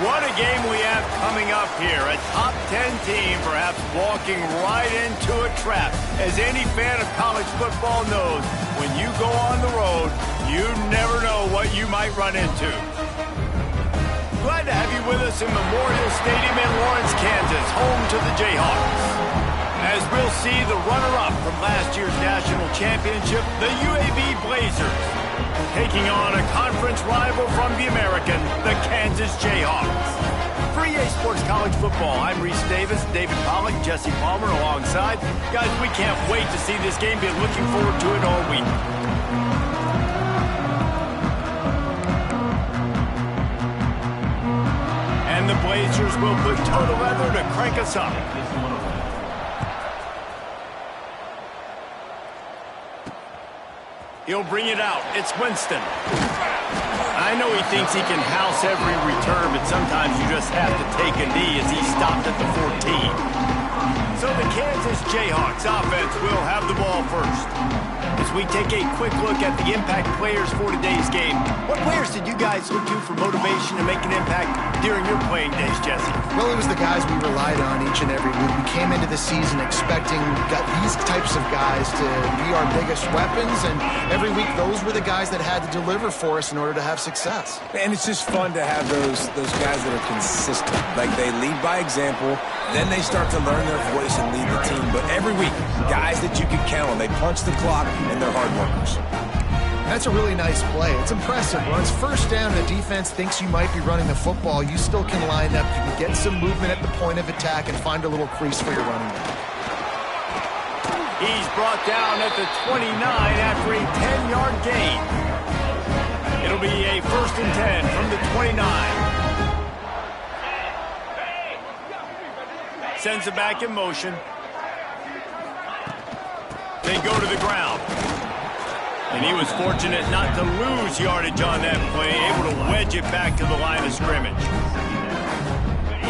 What a game we have coming up here. A top 10 team perhaps walking right into a trap. As any fan of college football knows, when you go on the road, you never know what you might run into. Glad to have you with us in Memorial Stadium in Lawrence, Kansas, home to the Jayhawks. As we'll see the runner-up from last year's national championship, the UAB Blazers, taking on a conference rival from the American, the Kansas Jayhawks. For EA Sports College Football, I'm Reese Davis, David Pollack, Jesse Palmer alongside. Guys, we can't wait to see this game. Been looking forward to it all week. And the Blazers will put toe to leather to crank us up. He'll bring it out. It's Winston. I know he thinks he can house every return, but sometimes you just have to take a knee as he stopped at the 14. So the Kansas Jayhawks offense will have the ball first. As we take a quick look at the impact players for today's game, what players did you guys look to for motivation to make an impact during your playing days, Jesse? Well, it was the guys we relied on each and every week. We came into the season expecting these types of guys to be our biggest weapons, and every week those were the guys that had to deliver for us in order to have success. And it's just fun to have those guys that are consistent. Like, they lead by example, then they start to learn their voice and lead the team. But every week, guys that you can count on, they punch the clock and they're hard workers. That's a really nice play. It's impressive. When it's first down and the defense thinks you might be running the football, you still can line up. You can get some movement at the point of attack and find a little crease for your running back. He's brought down at the 29 after a 10-yard gain. It'll be a 1st and 10 from the 29. Sends it back in motion. They go to the ground. And he was fortunate not to lose yardage on that play, able to wedge it back to the line of scrimmage.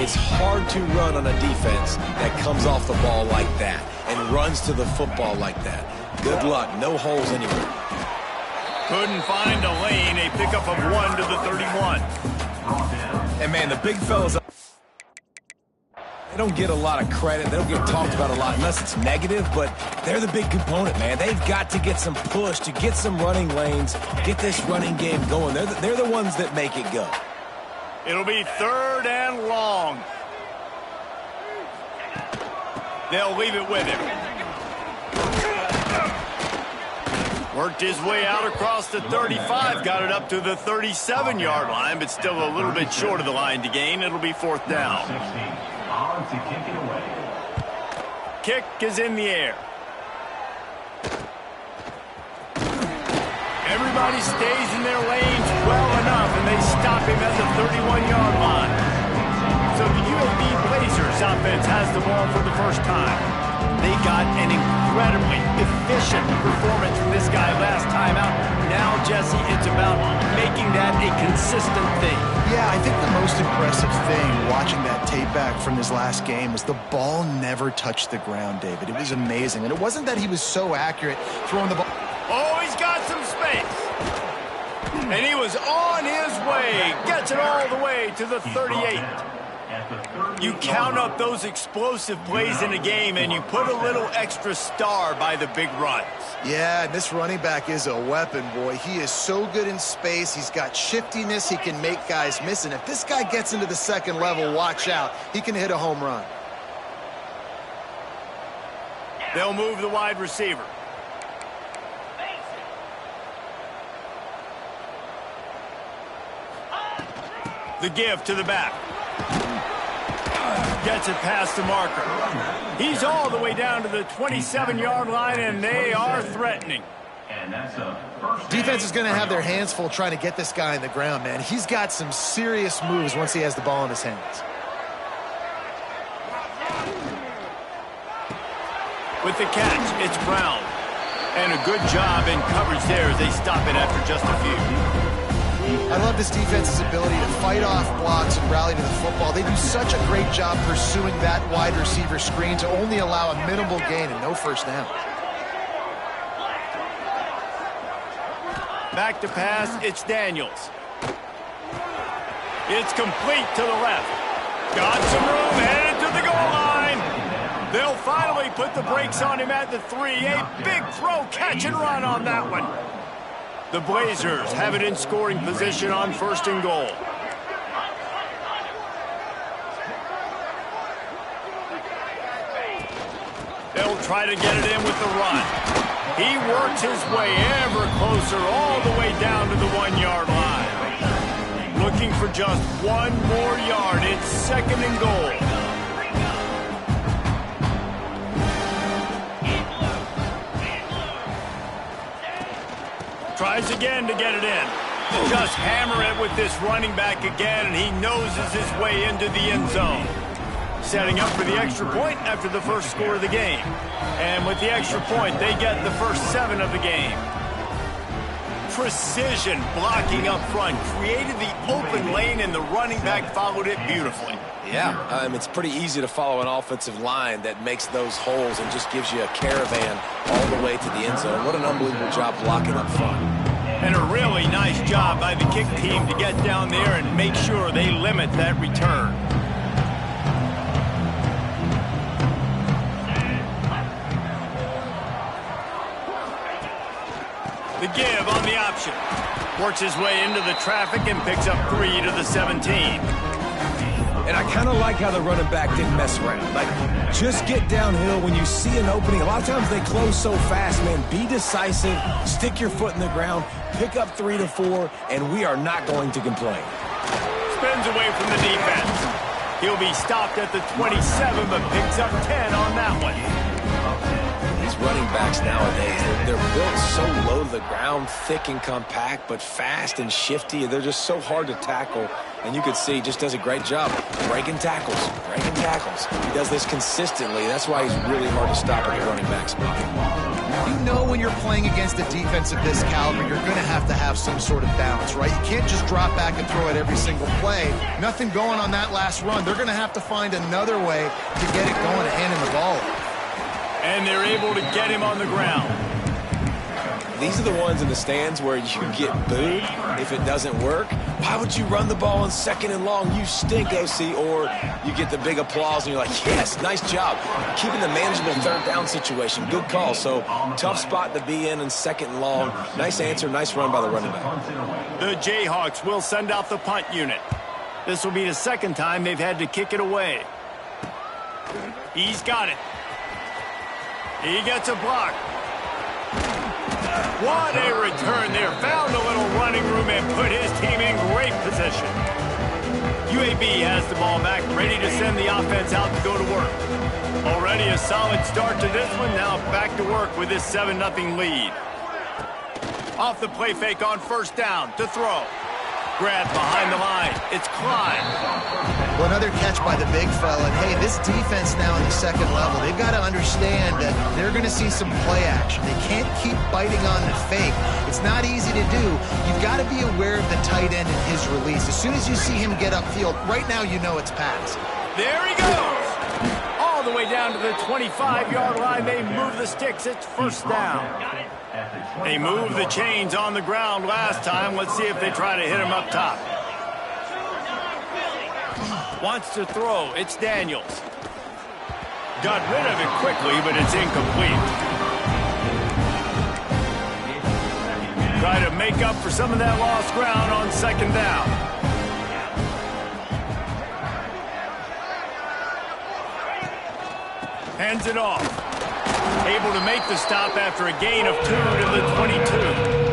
It's hard to run on a defense that comes off the ball like that and runs to the football like that. Good luck. No holes anywhere. Couldn't find a lane. A pickup of 1 to the 31. And, man, the big fellas, they don't get a lot of credit. They don't get talked about a lot unless it's negative, but they're the big component, man. They've got to get some push, to get some running lanes, get this running game going. They're the ones that make it go. It'll be 3rd and long. They'll leave it with him. Worked his way out across the 35, got it up to the 37-yard line, but still a little bit short of the line to gain. It'll be 4th down. To kick it away. Kick is in the air. Everybody stays in their lanes well enough, and they stop him at the 31-yard line. So the UAB Blazers offense has the ball for the first time. They got an incredibly efficient performance from this guy last time out. Now, Jesse, it's about making that a consistent thing. Yeah, I think the most impressive thing watching that tape back from his last game was the ball never touched the ground, David. It was amazing. And it wasn't that he was so accurate throwing the ball. Oh, he's got some space. And he was on his way. Gets it all the way to the 38. You count up those explosive plays in a game, and you put a little extra star by the big runs. Yeah, this running back is a weapon, boy. He is so good in space. He's got shiftiness. He can make guys miss. And if this guy gets into the second level, watch out. He can hit a home run. They'll move the wide receiver. The give to the back. Gets it past the marker. He's all the way down to the 27-yard line, and they are threatening. Defense is going to have their hands full trying to get this guy on the ground, man. He's got some serious moves once he has the ball in his hands. With the catch, it's Brown. And a good job in coverage there as they stop it after just a few. I love this defense's ability to fight off blocks and rally to the football. They do such a great job pursuing that wide receiver screen to only allow a minimal gain and no first down. Back to pass, it's Daniels. It's complete to the left. Got some room, headed to the goal line. They'll finally put the brakes on him at the 3. A big throw, catch and run on that one. The Blazers have it in scoring position on 1st and goal. They'll try to get it in with the run. He works his way ever closer all the way down to the 1-yard line. Looking for just one more yard. It's 2nd and goal. Tries again to get it in. Just hammer it with this running back again, and he noses his way into the end zone. Setting up for the extra point after the first score of the game. And with the extra point, they get the first 7 of the game. Precision blocking up front. Created the open lane, and the running back followed it beautifully. Yeah, it's pretty easy to follow an offensive line that makes those holes and just gives you a caravan all the way to the end zone. What an unbelievable job blocking up front. And a really nice job by the kick team to get down there and make sure they limit that return. The give on the option. Works his way into the traffic and picks up 3 to the 17. And I kind of like how the running back didn't mess around. Like, just get downhill when you see an opening. A lot of times they close so fast, man. Be decisive, stick your foot in the ground, pick up 3 to 4, and we are not going to complain. Spins away from the defense. He'll be stopped at the 27, but picks up 10 on that one. These running backs nowadays, they're built so low to the ground, thick and compact, but fast and shifty. They're just so hard to tackle. And you can see he just does a great job breaking tackles, breaking tackles. He does this consistently. That's why he's really hard to stop at the running back spot. You know when you're playing against a defense of this caliber, you're going to have some sort of balance, right? You can't just drop back and throw it every single play. Nothing going on that last run. They're going to have to find another way to get it going and handing the ball. And they're able to get him on the ground. These are the ones in the stands where you get booed if it doesn't work. Why would you run the ball on 2nd and long? You stink, OC. Or you get the big applause and you're like, yes, nice job. Keeping the manageable 3rd down situation. Good call. So tough spot to be in 2nd and long. Nice answer, nice run by the running back. The Jayhawks will send out the punt unit. This will be the 2nd time they've had to kick it away. He's got it. He gets a block. What a return there. Found a little running room and put his team in great position. UAB has the ball back, ready to send the offense out to go to work. Already a solid start to this one. Now back to work with this 7-0 lead. Off the play fake on 1st down to throw. Grab behind the line. It's Klein. Well, another catch by the big fella. And, hey, this defense now in the 2nd level, they've got to understand that they're going to see some play action. They can't keep biting on the fake. It's not easy to do. You've got to be aware of the tight end and his release. As soon as you see him get upfield, right now you know it's pass. There he goes. All the way down to the 25-yard line. They move the sticks. It's 1st down. They moved the chains on the ground last time. Let's see if they try to hit him up top. Wants to throw. It's Daniels. Got rid of it quickly, but it's incomplete. Try to make up for some of that lost ground on second down. Hands it off. Able to make the stop after a gain of 2 to the 22.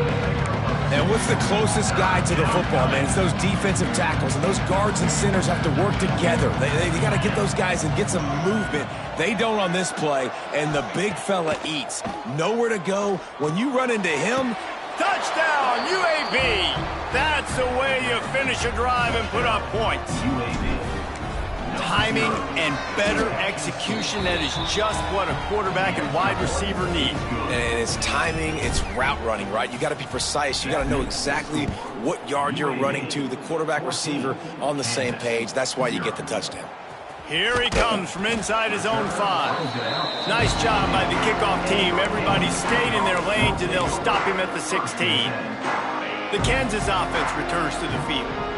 And what's the closest guy to the football, man? It's those defensive tackles, and those guards and centers have to work together. They got to get those guys and get some movement. They don't on this play, and the big fella eats. Nowhere to go. When you run into him, touchdown, UAB! That's the way you finish a drive and put up points. UAB. Timing and better execution, that is just what a quarterback and wide receiver need. and it's timing, it's route running, right? You got to be precise. You got to know exactly what yard you're running to. The quarterback receiver on the same page. That's why you get the touchdown. Here he comes from inside his own 5. Nice job by the kickoff team. Everybody stayed in their lanes, and they'll stop him at the 16. The Kansas offense returns to the field.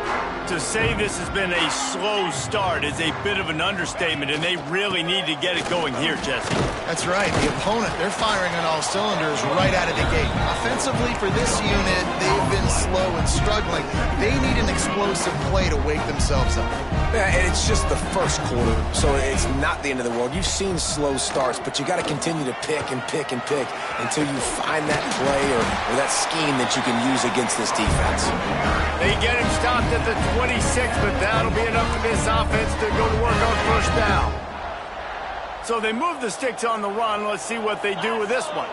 To say this has been a slow start is a bit of an understatement, and they really need to get it going here, Jesse. That's right. The opponent, they're firing on all cylinders right out of the gate. Offensively, for this unit, they've been slow and struggling. They need an explosive play to wake themselves up. Yeah, and it's just the first quarter, so it's not the end of the world. You've seen slow starts, but you got to continue to pick and pick and pick until you find that play or that scheme that you can use against this defense. They get him stopped at the 26, but that'll be enough for this offense to go to work on first down. So they move the sticks on the run. Let's see what they do with this one.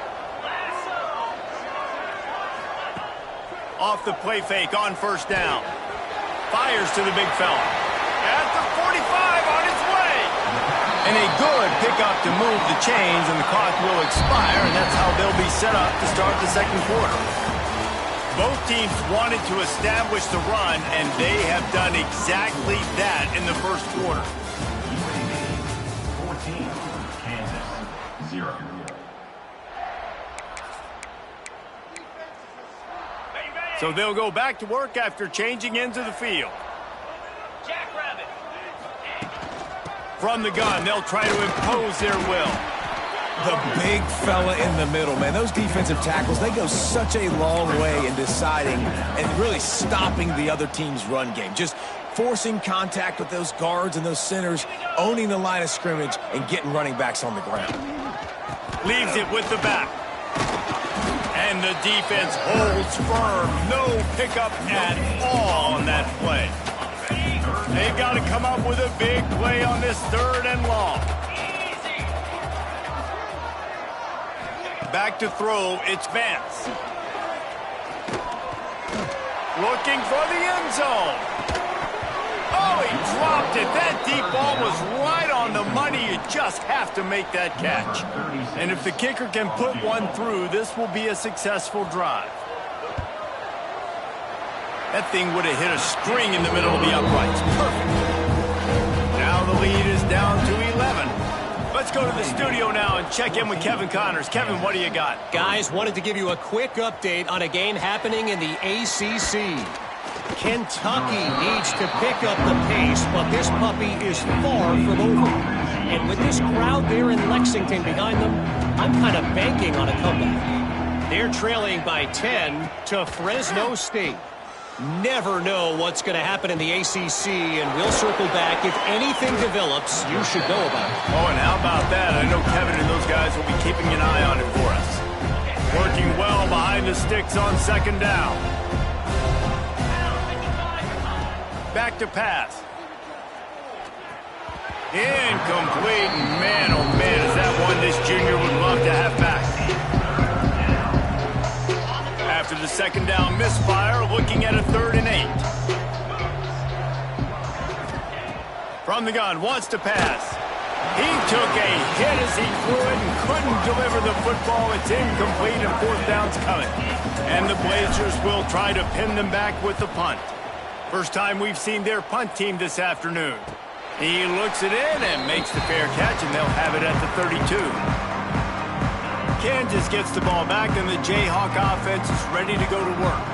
Off the play fake on first down. Fires to the big fella. At the 45 on its way. And a good pickup to move the chains, and the clock will expire, and that's how they'll be set up to start the second quarter. Both teams wanted to establish the run, and they have done exactly that in the first quarter. 14, Kansas, 0. So they'll go back to work after changing into the field. From the gun, they'll try to impose their will. The big fella in the middle, man. Those defensive tackles, they go such a long way in deciding and really stopping the other team's run game. Just forcing contact with those guards and those centers, owning the line of scrimmage, and getting running backs on the ground. Leaves it with the back. And the defense holds firm. No pickup at all on that play. They've got to come up with a big play on this 3rd and long. Back to throw, it's Vance. Looking for the end zone. Oh, he dropped it. That deep ball was right on the money. You just have to make that catch. And if the kicker can put one through, this will be a successful drive. That thing would have hit a string in the middle of the uprights. Perfect. Now the lead is down to 11. Let's go to the studio now and check in with Kevin Connors. Kevin, what do you got? Guys, wanted to give you a quick update on a game happening in the ACC. Kentucky needs to pick up the pace, but this puppy is far from over. And with this crowd there in Lexington behind them, I'm kind of banking on a comeback. They're trailing by 10 to Fresno State. Never know what's going to happen in the ACC, and we'll circle back. If anything develops, you should know about it. Oh, and how about that? I know Kevin and those guys will be keeping an eye on it for us. Working well behind the sticks on second down. Back to pass. Incomplete. Man, oh man, is that one this junior would love to have back. After the second down misfire, looking at a 3rd and 8. From the gun, wants to pass. He took a hit as he threw it and couldn't deliver the football. It's incomplete and 4th down's coming. And the Blazers will try to pin them back with the punt. First time we've seen their punt team this afternoon. He looks it in and makes the fair catch, and they'll have it at the 32. Kansas gets the ball back, and the Jayhawk offense is ready to go to work.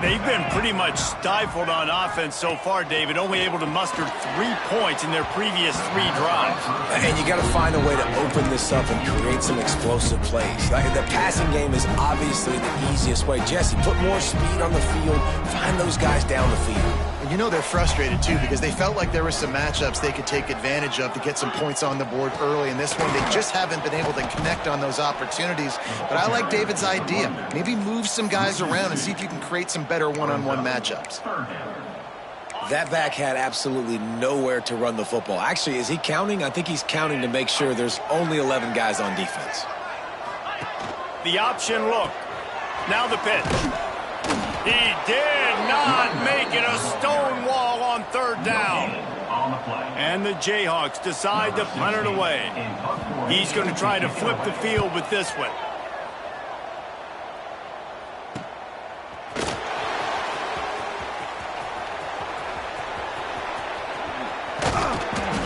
They've been pretty much stifled on offense so far, David, only able to muster 3 points in their previous 3 drives. And you got to find a way to open this up and create some explosive plays. Like, the passing game is obviously the easiest way. Jesse, put more speed on the field, find those guys down the field. You know they're frustrated, too, because they felt like there were some matchups they could take advantage of to get some points on the board early. In this one, they just haven't been able to connect on those opportunities. But I like David's idea. Maybe move some guys around and see if you can create some better one-on-one matchups. That back had absolutely nowhere to run the football. Actually, is he counting? I think he's counting to make sure there's only 11 guys on defense. The option look. Now the pitch. He did not make it, a stone wall on 3rd down. And the Jayhawks decide to punt it away. He's going to try to flip the field with this one.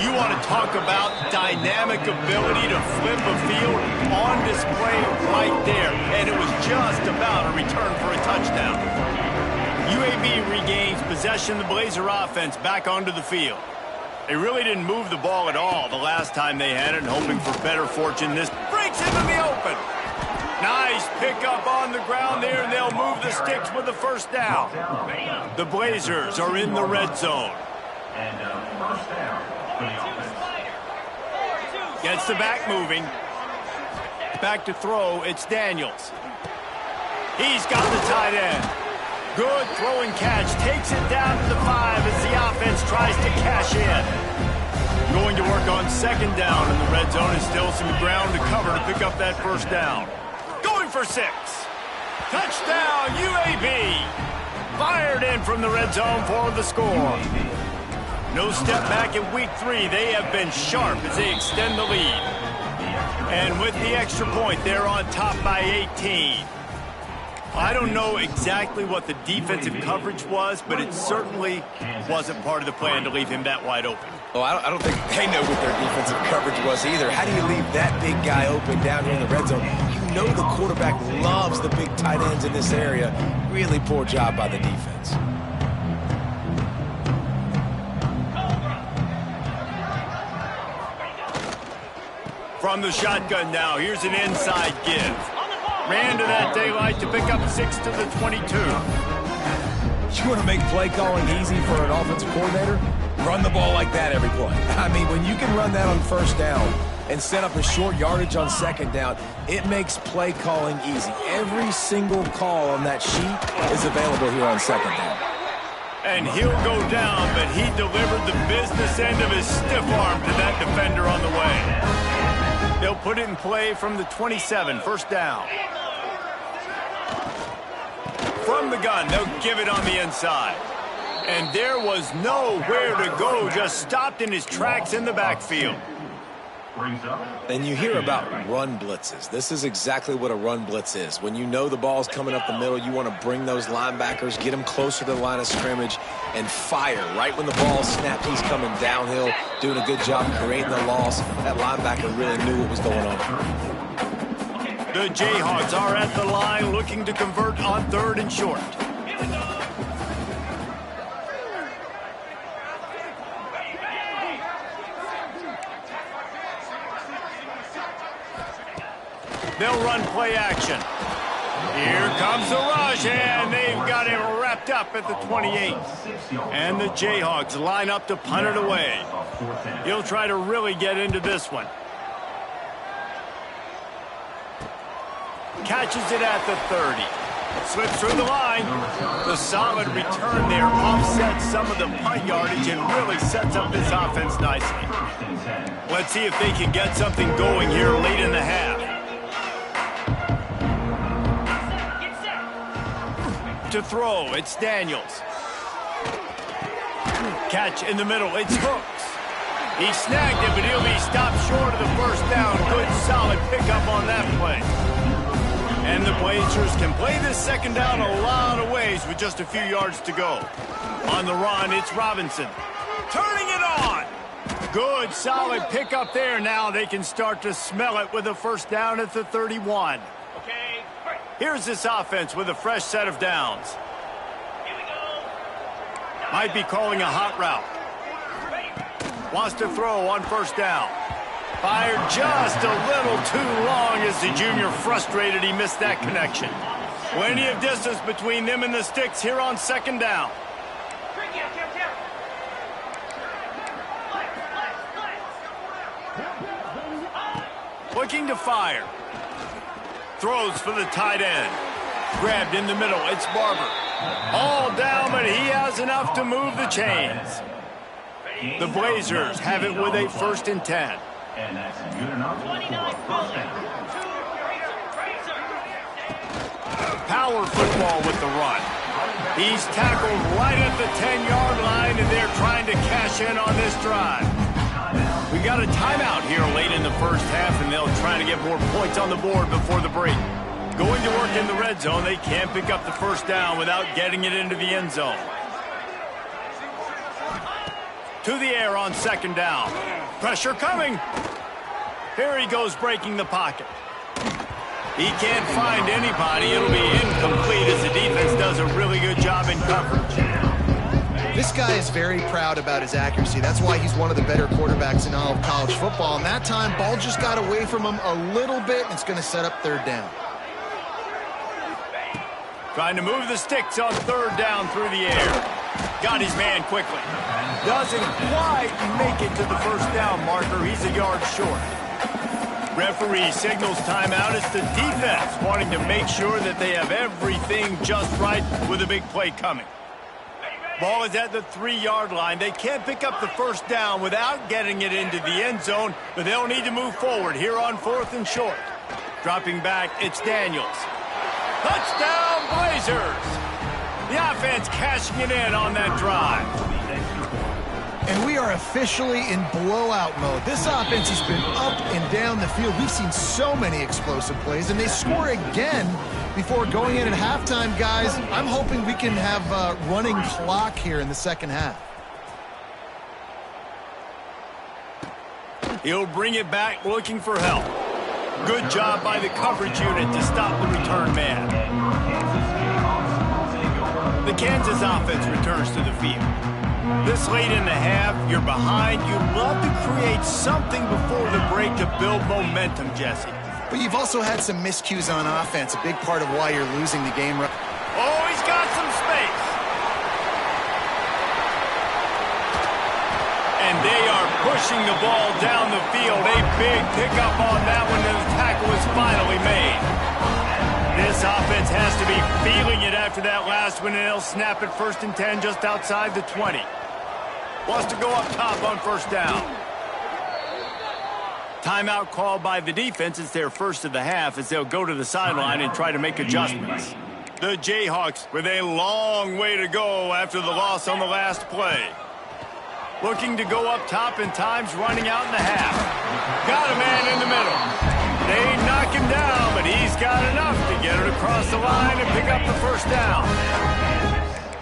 You want to talk about dynamic ability to flip a field, on display right there. And it was just about a return for a touchdown. UAB regains possession of the Blazer offense back onto the field. They really didn't move the ball at all the last time they had it, hoping for better fortune. This breaks into the open. Nice pickup on the ground there, and they'll move the sticks with the 1st down. The Blazers are in the red zone. And 1st down for the offense. Gets the back moving. Back to throw, it's Daniels. He's got the tight end. Good throwing catch, takes it down to the 5 as the offense tries to cash in. Going to work on 2nd down in the red zone, and still some ground to cover to pick up that 1st down. Going for 6. Touchdown, UAB. Fired in from the red zone for the score. No step back in week 3. They have been sharp as they extend the lead. And with the extra point, they're on top by 18. I don't know exactly what the defensive coverage was, but it certainly wasn't part of the plan to leave him that wide open. Well, I don't think they know what their defensive coverage was either. How do you leave that big guy open down here in the red zone? You know the quarterback loves the big tight ends in this area. Really poor job by the defense. From the shotgun now, here's an inside give. Ran to that daylight to pick up 6 to the 22. You want to make play calling easy for an offensive coordinator? Run the ball like that every play. I mean, when you can run that on 1st down and set up a short yardage on 2nd down, it makes play calling easy. Every single call on that sheet is available here on 2nd down. And he'll go down, but he delivered the business end of his stiff arm to that defender on the way. They'll put it in play from the 27, 1st down. From the gun, they'll give it on the inside. And there was nowhere to go, just stopped in his tracks in the backfield. And you hear about run blitzes. This is exactly what a run blitz is. When you know the ball's coming up the middle, you want to bring those linebackers, get them closer to the line of scrimmage, and fire. Right when the ball snapped, he's coming downhill, doing a good job creating the loss. That linebacker really knew what was going on. The Jayhawks are at the line looking to convert on 3rd and short. They'll run play action. Here comes the rush, and they've got him wrapped up at the 28. And the Jayhawks line up to punt it away. He'll try to really get into this one. Catches it at the 30. Slips through the line. The solid return there offsets some of the punt yardage and really sets up this offense nicely. Let's see if they can get something going here late in the half. To throw, it's Daniels. Catch in the middle, it's Hooks. He snagged it, but he'll be stopped short of the 1st down. Good, solid pickup on that play. And the Blazers can play this 2nd down a lot of ways with just a few yards to go. On the run, it's Robinson. Turning it on. Good, solid pickup there. Now they can start to smell it with a 1st down at the 31. Here's this offense with a fresh set of downs. Might be calling a hot route. Wants to throw on first down. Fired just a little too long as the junior frustrated he missed that connection. Plenty of distance between them and the sticks here on second down. Looking to fire. Throws for the tight end. Grabbed in the middle. It's Barber. All down, but he has enough to move the chains. The Blazers have it with a 1st and 10. And that's good enough for first down. Power football with the run. He's tackled right at the 10-yard line, and they're trying to cash in on this drive. We got a timeout here late in the first half, and they'll try to get more points on the board before the break. Going to work in the red zone, they can't pick up the first down without getting it into the end zone. To the air on second down. Pressure coming. Here he goes breaking the pocket. He can't find anybody. It'll be incomplete as the defense does a really good job in coverage. This guy is very proud about his accuracy. That's why he's one of the better quarterbacks in all of college football. And that time, ball just got away from him a little bit, and it's going to set up third down. Trying to move the sticks on third down through the air. Got his man quickly. Doesn't quite make it to the first down marker. He's a yard short. Referee signals timeout. It's the defense wanting to make sure that they have everything just right with a big play coming. Ball is at the 3-yard line. They can't pick up the first down without getting it into the end zone, but they'll need to move forward here on 4th and short. Dropping back, it's Daniels. Touchdown, Blazers! The offense cashing it in on that drive. And we are officially in blowout mode. This offense has been up and down the field. We've seen so many explosive plays, and they score again before going in at halftime, guys. I'm hoping we can have a running clock here in the second half. He'll bring it back looking for help. Good job by the coverage unit to stop the return man. The Kansas offense returns to the field. This late in the half, you're behind. You'd love to create something before the break to build momentum, Jesse. But you've also had some miscues on offense, a big part of why you're losing the game. Oh, he's got some space. And they are pushing the ball down the field. A big pickup on that one, and the tackle is finally made. This offense has to be feeling it after that last one, and they'll snap it 1st and 10 just outside the 20. Wants to go up top on first down. Timeout called by the defense. It's their first of the half as they'll go to the sideline and try to make adjustments. The Jayhawks with a long way to go after the loss on the last play. Looking to go up top, and time's running out in the half. Got a man in the middle. They knock him down, but he's got enough to get it across the line and pick up the first down.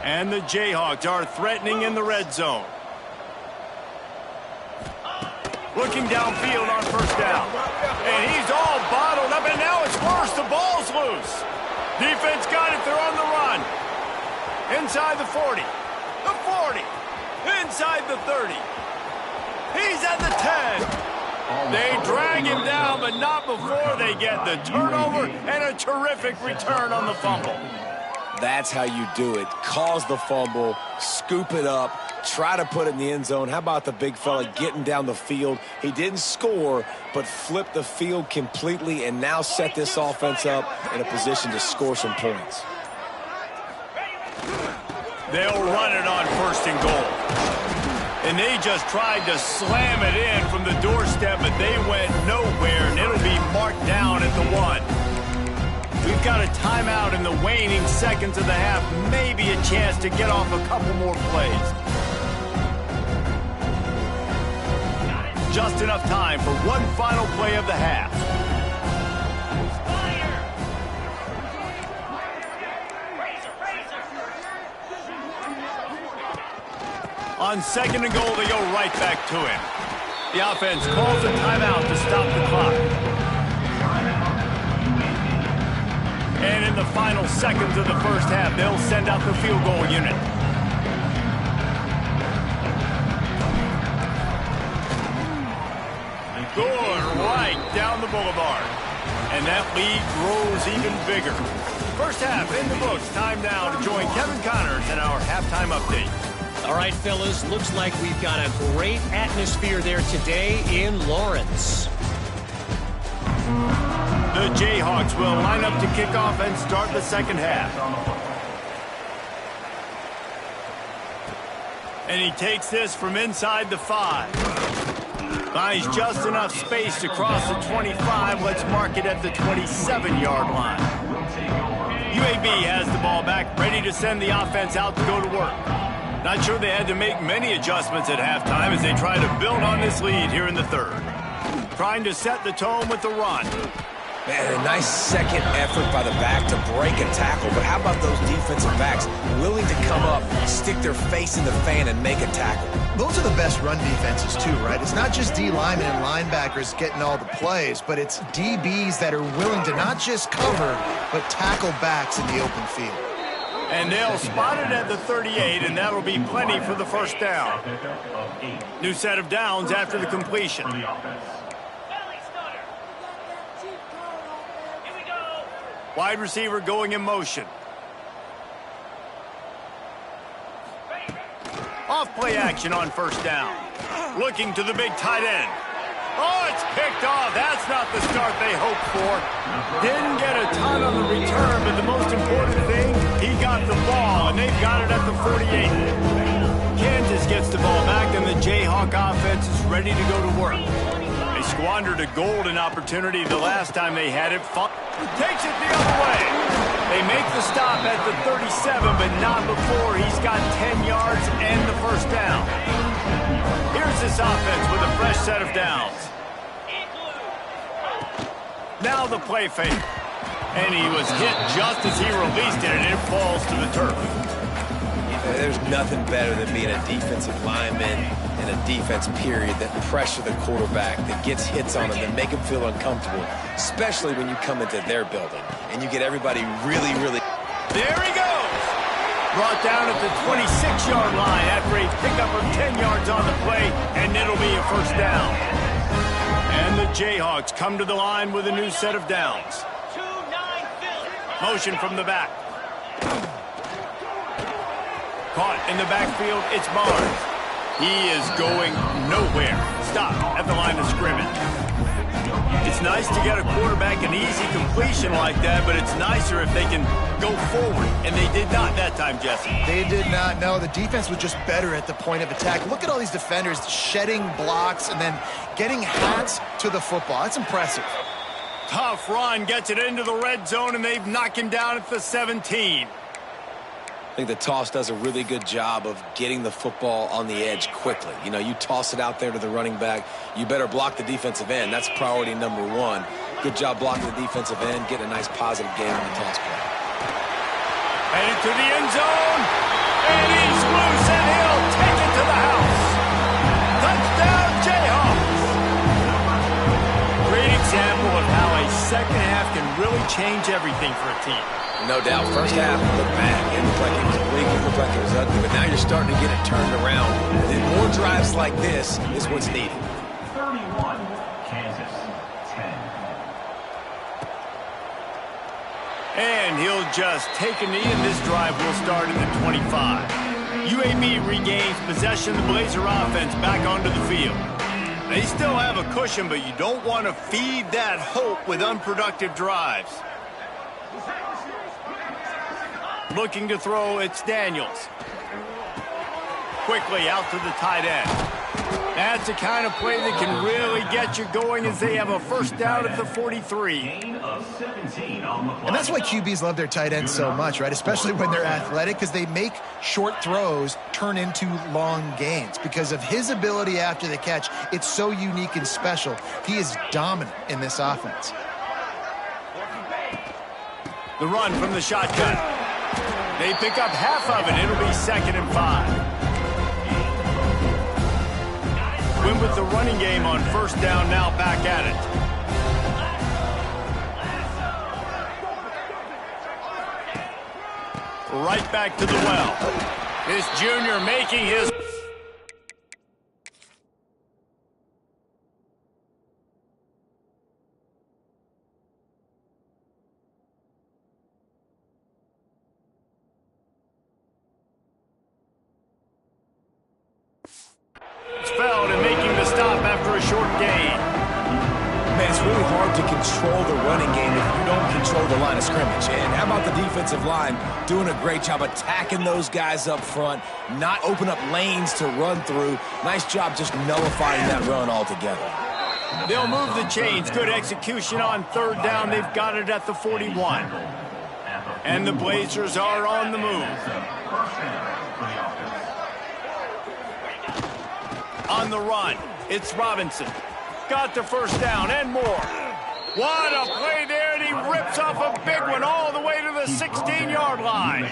And the Jayhawks are threatening in the red zone. Looking downfield on first down. And he's all bottled up, and now it's worse. The ball's loose. Defense got it. They're on the run. Inside the 40. The 40. Inside the 30. He's at the 10. They drag him down, but not before they get the turnover and a terrific return on the fumble. That's how you do it. Cause the fumble, scoop it up, try to put it in the end zone. How about the big fella getting down the field? He didn't score, but flipped the field completely and now set this offense up in a position to score some points. They'll run it on 1st and goal. And they just tried to slam it in from the doorstep, but they went nowhere, and it'll be marked down at the 1. We've got a timeout in the waning seconds of the half. Maybe a chance to get off a couple more plays. Just enough time for one final play of the half. On 2nd and goal, they go right back to him. The offense calls a timeout to stop the clock. And in the final seconds of the first half, they'll send out the field goal unit. down the boulevard. And that lead grows even bigger. First half in the books. Time now to join Kevin Connors in our halftime update. All right, fellas, looks like we've got a great atmosphere there today in Lawrence. The Jayhawks will line up to kick off and start the second half. And he takes this from inside the 5. Finds just enough space to cross the 25. Let's mark it at the 27-yard line. UAB has the ball back, ready to send the offense out to go to work. Not sure they had to make many adjustments at halftime as they try to build on this lead here in the third. Trying to set the tone with the run. Man, a nice second effort by the back to break a tackle. But how about those defensive backs willing to come up, stick their face in the fan, and make a tackle? Those are the best run defenses too, right? It's not just D linemen and linebackers getting all the plays, but it's DBs that are willing to not just cover, but tackle backs in the open field. And they'll spot it at the 38, and that'll be plenty for the first down. New set of downs after the completion. Wide receiver going in motion. Off play action on first down. Looking to the big tight end. Oh, it's picked off. That's not the start they hoped for. Didn't get a ton on the return, but the most important thing, he got the ball, and they've got it at the 48. Kansas gets the ball back, and the Jayhawk offense is ready to go to work. They squandered a golden opportunity the last time they had it. Takes it the other way. They make the stop at the 37, but not before he's got 10 yards and the first down. Here's this offense with a fresh set of downs. Now the play fake. And he was hit just as he released it, and it falls to the turf. There's nothing better than being a defensive lineman in a defense period that pressure the quarterback, that gets hits on him, that make him feel uncomfortable, especially when you come into their building and you get everybody really... There he goes! Brought down at the 26-yard line after a pickup of 10 yards on the play, and it'll be a first down. And the Jayhawks come to the line with a new set of downs. Motion from the back. Caught in the backfield, it's Barnes. He is going nowhere. Stop at the line of scrimmage. It's nice to get a quarterback an easy completion like that, but it's nicer if they can go forward. And they did not that time, Jesse. They did not. No, the defense was just better at the point of attack. Look at all these defenders shedding blocks and then getting hats to the football. That's impressive. Tough run, gets it into the red zone, and they've knocked him down at the 17. I think the toss does a really good job of getting the football on the edge quickly. You know, you toss it out there to the running back, you better block the defensive end. That's priority number one. Good job blocking the defensive end, getting a nice positive game on the toss play. Headed to the end zone, and he's loose, and he'll take it to the house. Touchdown, Jayhawks! Great example of how a second half can really change everything for a team. No doubt. First half looked bad. It looked like it was weak. It looked like it was ugly. But now you're starting to get it turned around. And then more drives like this is what's needed. 31, Kansas, 10. And he'll just take a knee, and this drive will start at the 25. UAB regains possession. The Blazer offense back onto the field. They still have a cushion, but you don't want to feed that hope with unproductive drives. Looking to throw, it's Daniels. Quickly out to the tight end. That's the kind of play that can really get you going as they have a first down at the 43. Gain of 17 on the play. And that's why QBs love their tight ends so much, right? Especially when they're athletic, because they make short throws turn into long gains. Because of his ability after the catch, it's so unique and special. He is dominant in this offense. The run from the shotgun. They pick up half of it. It'll be 2nd and 5. Win with the running game on first down, now back at it. Right back to the well. This junior making his... really hard to control the running game if you don't control the line of scrimmage. And how about the defensive line doing a great job attacking those guys up front, not open up lanes to run through. Nice job just nullifying that run altogether. They'll move the chains. Good execution on third down. They've got it at the 41. And the Blazers are on the move. On the run, it's Robinson. Got the first down and more. What a play there, and he rips off a big one all the way to the 16-yard line.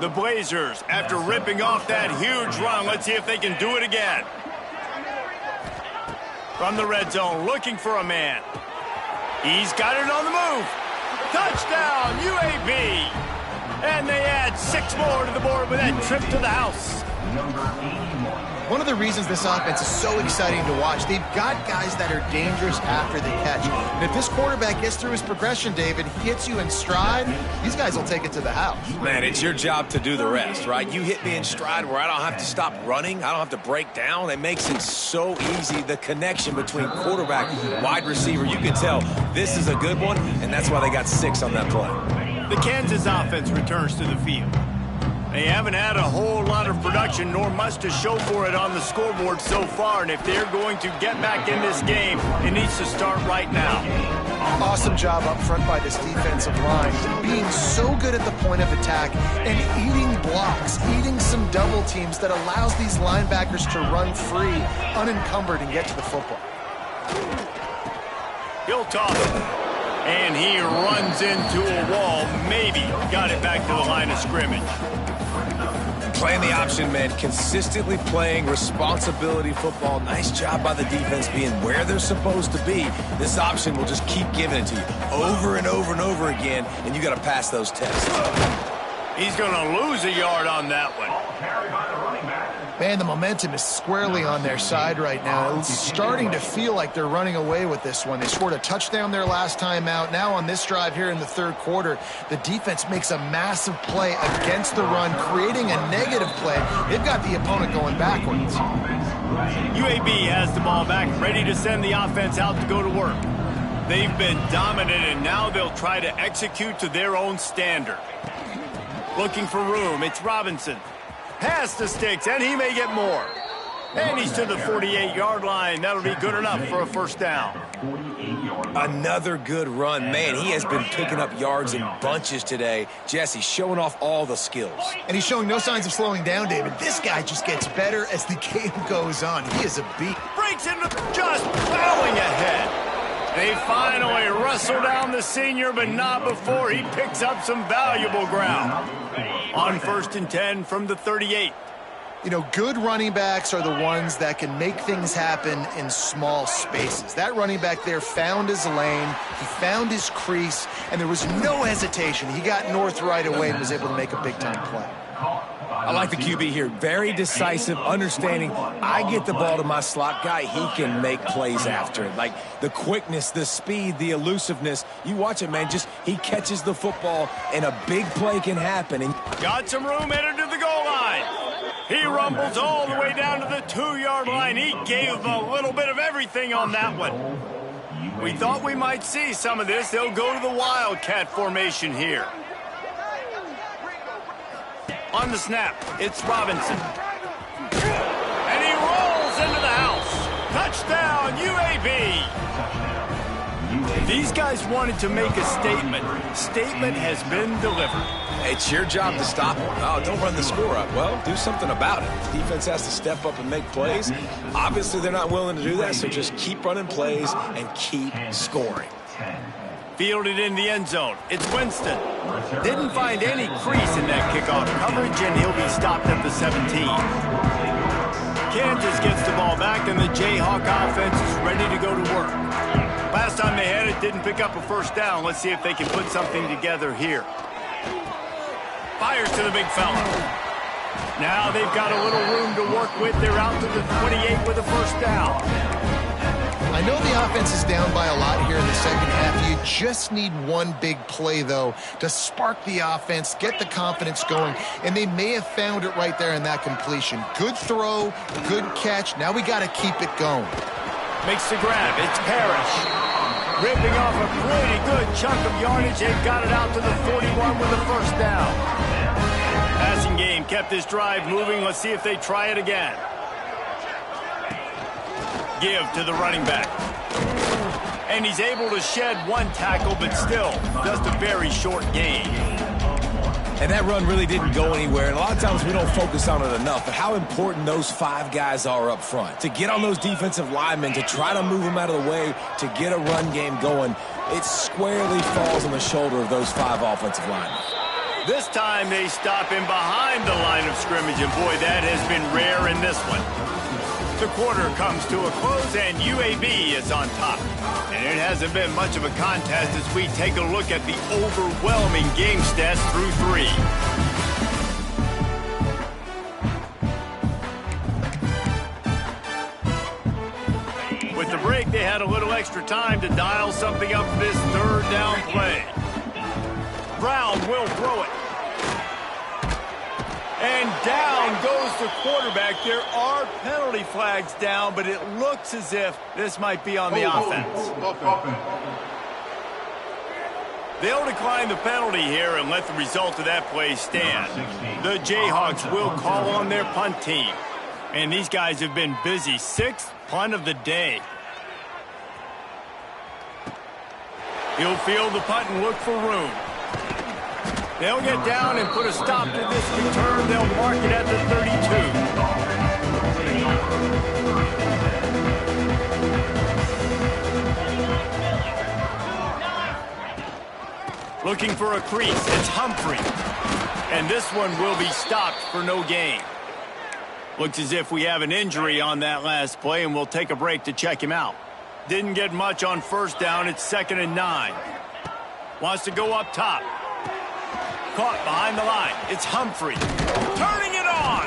The Blazers, after ripping off that huge run, let's see if they can do it again. From the red zone, looking for a man. He's got it on the move. Touchdown, UAB. And they add 6 more to the board with that trip to the house. One of the reasons this offense is so exciting to watch, they've got guys that are dangerous after the catch. And if this quarterback gets through his progression, David, he hits you in stride, these guys will take it to the house. Man, it's your job to do the rest, right? You hit me in stride where I don't have to stop running. I don't have to break down. It makes it so easy, the connection between quarterback and wide receiver. You can tell this is a good one, and that's why they got 6 on that play. The Kansas offense returns to the field. They haven't had a whole lot of production, nor much to show for it on the scoreboard so far. And if they're going to get back in this game, it needs to start right now. Awesome job up front by this defensive line, being so good at the point of attack and eating blocks, eating some double teams that allows these linebackers to run free, unencumbered, and get to the football. He'll toss it. And he runs into a wall. Maybe got it back to the line of scrimmage. Playing the option, man. Consistently playing responsibility football. Nice job by the defense being where they're supposed to be. This option will just keep giving it to you over and over and over again, and you got to pass those tests. He's going to lose a yard on that one. Man, the momentum is squarely on their side right now. It's starting to feel like they're running away with this one. They scored a touchdown their last time out. Now on this drive here in the third quarter, the defense makes a massive play against the run, creating a negative play. They've got the opponent going backwards. UAB has the ball back, ready to send the offense out to go to work. They've been dominant, and now they'll try to execute to their own standard. Looking for room, it's Robinson. Pass the sticks, and he may get more. And he's to the 48-yard line. That'll be good enough for a first down. Another good run. Man, he has been picking up yards in bunches today. Jesse showing off all the skills. And he's showing no signs of slowing down, David. This guy just gets better as the game goes on. He is a beast. Breaks into just plowing ahead. They finally wrestle down the senior, but not before he picks up some valuable ground. On 1st and 10 from the 38. You know, good running backs are the ones that can make things happen in small spaces. That running back there found his lane, he found his crease, and there was no hesitation. He got north right away and was able to make a big-time play. I like the QB here. Very decisive, understanding. I get the ball to my slot guy, he can make plays after it. Like the quickness, the speed, the elusiveness. You watch it, man. Just he catches the football, and a big play can happen. And got some room headed to the goal line. He rumbles all the way down to the 2-yard line. He gave a little bit of everything on that one. We thought we might see some of this. They'll go to the Wildcat formation here. On the snap, it's Robinson. And he rolls into the house. Touchdown, UAB. These guys wanted to make a statement. Statement has been delivered. It's your job to stop him. Oh, don't run the score up. Well, do something about it. The defense has to step up and make plays. Obviously, they're not willing to do that, so just keep running plays and keep scoring. Fielded in the end zone. It's Winston. Didn't find any crease in that kickoff coverage, and he'll be stopped at the 17. Kansas gets the ball back, and the Jayhawk offense is ready to go to work. Last time they had it, didn't pick up a first down. Let's see if they can put something together here. Fires to the big fella. Now they've got a little room to work with. They're out to the 28 with a first down. I know the offense is down by a lot here in the second half. You just need one big play, though, to spark the offense, get the confidence going, and they may have found it right there in that completion. Good throw, good catch. Now we got to keep it going. Makes the grab. It's Parrish. Ripping off a pretty good chunk of yardage. They've got it out to the 41 with the first down. Passing game kept this drive moving. Let's see if they try it again. Give to the running back. And he's able to shed one tackle, but still just a very short gain. And that run really didn't go anywhere. And a lot of times we don't focus on it enough, but how important those 5 guys are up front. To get on those defensive linemen, to try to move them out of the way, to get a run game going, it squarely falls on the shoulder of those 5 offensive linemen. This time they stop him behind the line of scrimmage, and boy, that has been rare in this one. The quarter comes to a close, and UAB is on top. And it hasn't been much of a contest as we take a look at the overwhelming game stats through 3. With the break, they had a little extra time to dial something up for this third down play. Brown will throw it. And down goes the quarterback. There are penalty flags down, but it looks as if this might be on the offense. They'll decline the penalty here and let the result of that play stand. The Jayhawks will call on their punt team. And these guys have been busy. 6th punt of the day. He'll field the punt and look for room. They'll get down and put a stop to this return. They'll mark it at the 32. Looking for a crease. It's Humphrey. And this one will be stopped for no gain. Looks as if we have an injury on that last play, and we'll take a break to check him out. Didn't get much on first down. It's 2nd and 9. Wants to go up top. Caught behind the line. It's Humphrey. Turning it on.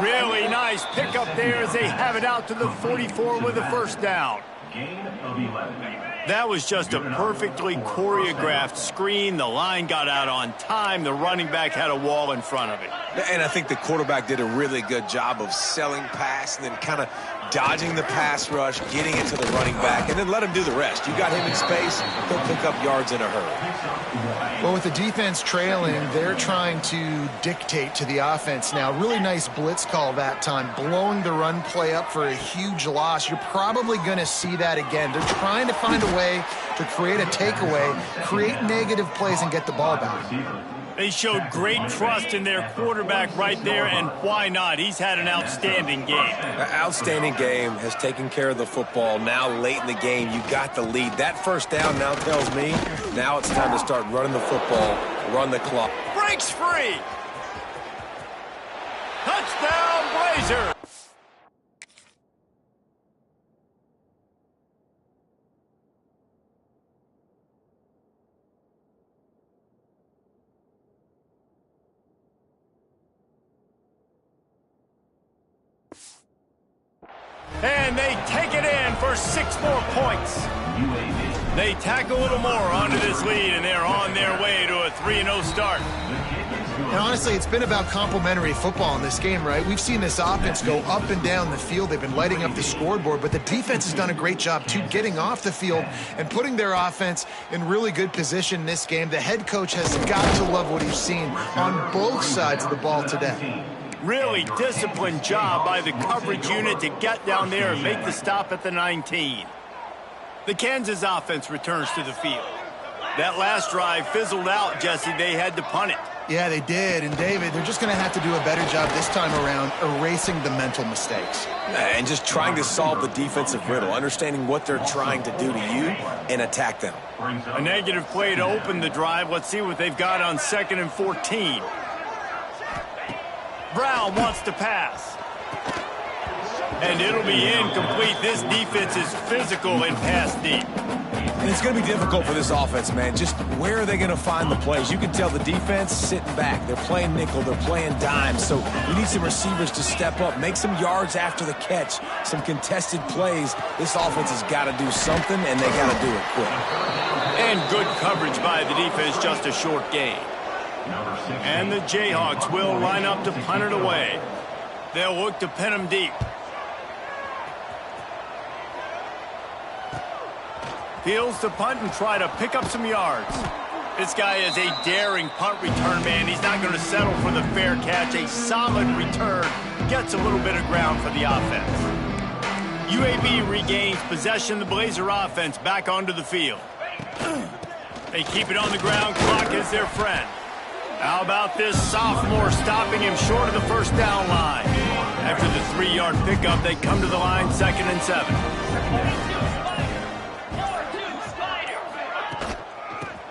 Really nice pickup there as they have it out to the 44 with a first down. Gain of 11. That was just a perfectly choreographed screen. The line got out on time. The running back had a wall in front of it. And I think the quarterback did a really good job of selling pass and then kind of dodging the pass rush, getting it to the running back, and then let him do the rest. You got him in space, he'll pick up yards in a hurry. Well, with the defense trailing, they're trying to dictate to the offense now. Really nice blitz call that time, blowing the run play up for a huge loss. You're probably going to see that again. They're trying to find a way to create a takeaway, create negative plays, and get the ball back. They showed great trust in their quarterback right there, and why not? He's had an outstanding game. An outstanding game, has taken care of the football. Now late in the game, you got the lead. That first down now tells me now it's time to start running the football, run the clock. Breaks free. Touchdown, Blazer. And they take it in for 6 more points. UAB. They tack a little more onto this lead, and they're on their way to a 3-0 start. And honestly, it's been about complementary football in this game, right? We've seen this offense go up and down the field. They've been lighting up the scoreboard, but the defense has done a great job, too, getting off the field and putting their offense in really good position in this game. The head coach has got to love what he's seen on both sides of the ball today. Really disciplined job by the coverage unit to get down there and make the stop at the 19. The Kansas offense returns to the field. That last drive fizzled out, Jesse. They had to punt it. Yeah, they did. And, David, they're just going to have to do a better job this time around erasing the mental mistakes. And just trying to solve the defensive riddle, understanding what they're trying to do to you and attack them. A negative play to open the drive. Let's see what they've got on 2nd and 14. Brown wants to pass. And it'll be incomplete. This defense is physical and pass deep. And it's going to be difficult for this offense, man. Just where are they going to find the plays? You can tell the defense sitting back. They're playing nickel. They're playing dime. So you need some receivers to step up, make some yards after the catch, some contested plays. This offense has got to do something, and they got to do it quick. And good coverage by the defense, just a short gain. And the Jayhawks will line up to punt it away. They'll look to pin them deep. Fields to punt and try to pick up some yards. This guy is a daring punt return man. He's not going to settle for the fair catch. A solid return gets a little bit of ground for the offense. UAB regains possession. The Blazer offense back onto the field. They keep it on the ground. Clock is their friend. How about this sophomore stopping him short of the first down line? After the 3-yard pickup, they come to the line, 2nd and 7.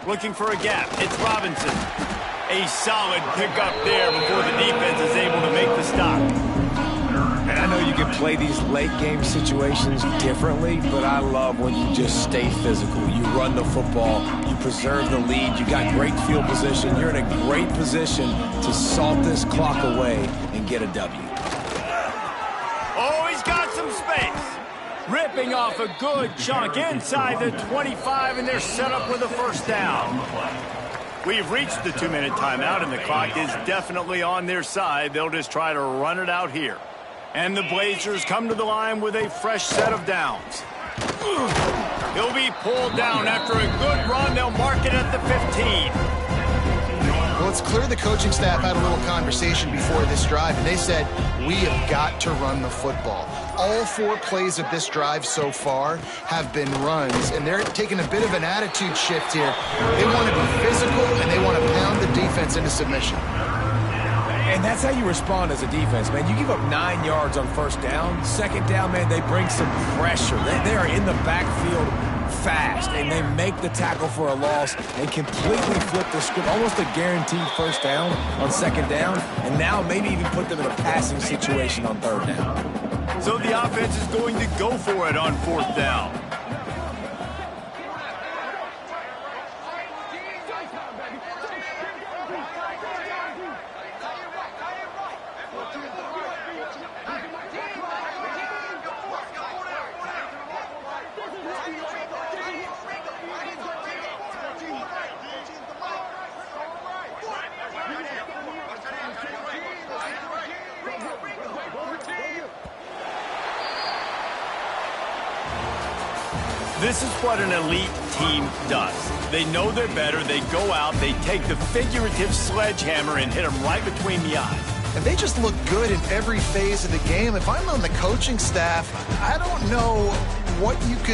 Looking for a gap. It's Robinson. A solid pickup there before the defense is able to make the stop. And I know you can play these late-game situations differently, but I love when you just stay physical. You run the football, you preserve the lead, you got great field position. You're in a great position to salt this clock away and get a W. Oh, he's got some space. Ripping off a good chunk inside the 25, and they're set up with a first down. We've reached the 2-minute timeout, and the clock is definitely on their side. They'll just try to run it out here. And the Blazers come to the line with a fresh set of downs. He'll be pulled down after a good run. They'll mark it at the 15. Well, it's clear the coaching staff had a little conversation before this drive, and they said, we have got to run the football. All 4 plays of this drive so far have been runs, and they're taking a bit of an attitude shift here. They want to be physical, and they want to pound the defense into submission. And that's how you respond as a defense, man. You give up 9 yards on first down. 2nd down, man, they bring some pressure. They are in the backfield fast, and they make the tackle for a loss and completely flip the script. Almost a guaranteed first down on 2nd down, and now maybe even put them in a passing situation on 3rd down. So the offense is going to go for it on 4th down. This is what an elite team does. They know they're better. They go out. They take the figurative sledgehammer and hit them right between the eyes. And they just look good in every phase of the game. If I'm on the coaching staff, I don't know what you could